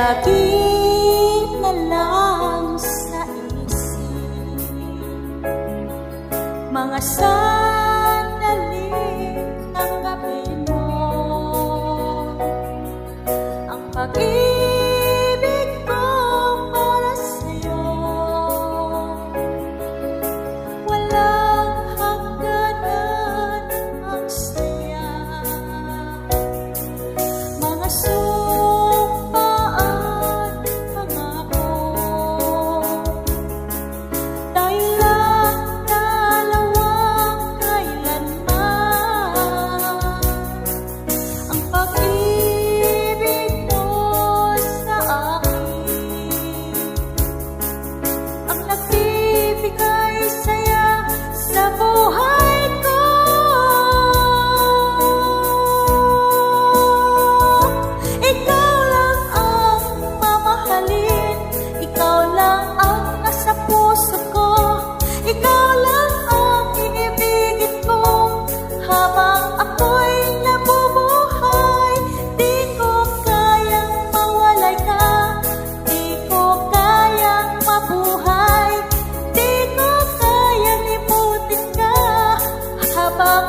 Lagi na lang sa isip mga sandali ng gabi mo, ang pag-ibig ko para sa'yo walang hangganan, ang saya. Mga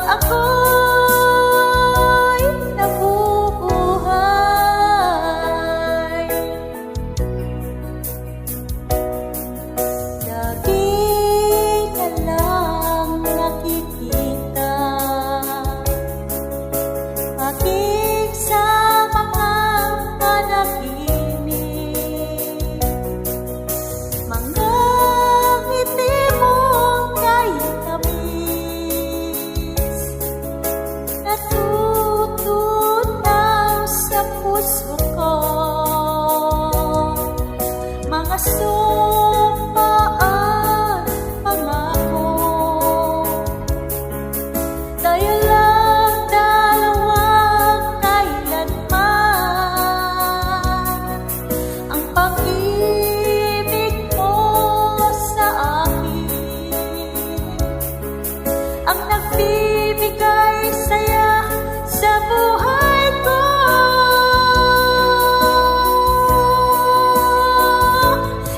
ako'y nabubuhay, lagi ka lang nakikita, pagig sa mga panaginip, mga ngiti mo kay tamis, natutunaw sa puso ko, mga sumpa at pangako, tayo lang dalawang kailanman, ang pag-ibig mo sa akin, ang nagbibigay saya sa buhay ko.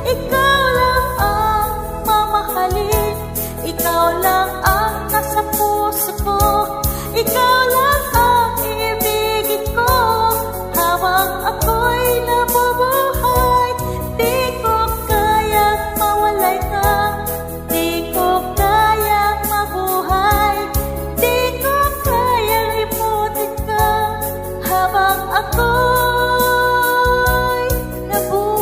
Ikaw lang ang mamahalin, ikaw lang ang nasa puso ko, ikaw lang ang iibigin ko habang ako'y nabubuhay. Di ko kayang mawalay ka, di ko kayang mabuhay, di ko kayang limutin ka habang ako'y nabubuhay.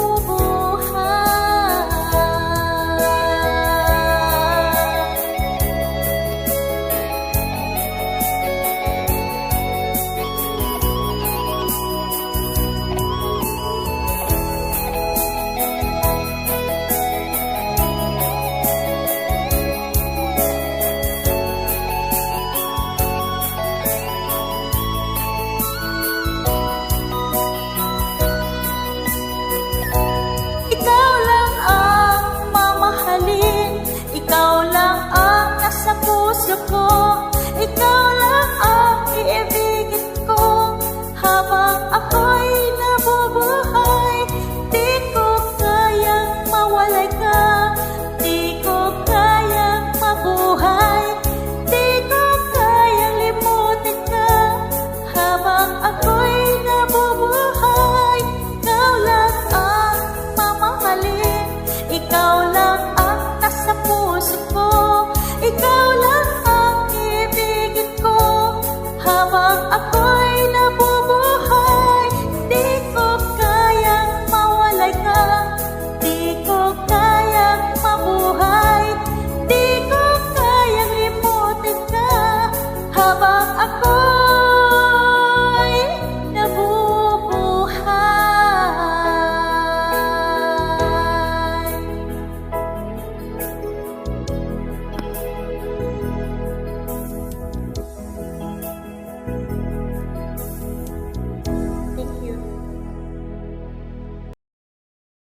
Ikaw lang ang mamahalin, ikaw lang ang nasa puso ko,